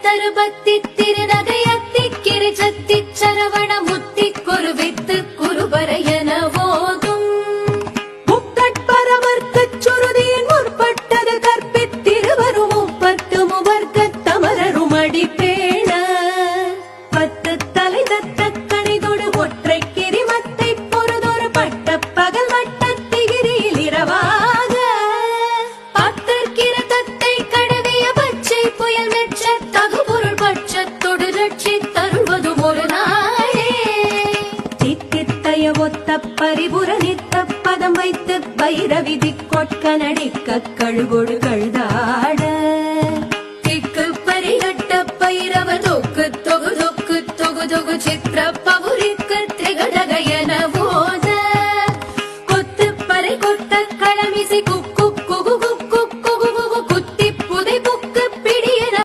தருபத்தி திருநகையத்தி கிரிஜத்தி சரவண முத்தி குருவித்து குருபரையன போதும் முக்கட்பரவர்க்கச் சுருதியின் முற்பட்டது கற்பித்திருவரும் முப்பத்து முவர்க்கத் தமரரும் அடிப்பேண பத்து தலை தத்த கணிதொடு ஒற்றை கிரிமத்தை பொறுதொரு பட்ட பகல் வட்டத்திகிரியில் இரவாக பத்தற்கிரதத்தை கடவிய பச்சை புயல் மெச்ச தகுபொருள் பட்சத்தொடு ரட்சி தருள்வதும் ஒரு நாளே தித்தித்தய ஒத்த பரிபுர நித்த பதம் வைத்து பைரவிதி கொட்க நடிக்க கழுகொடு கழுதாள்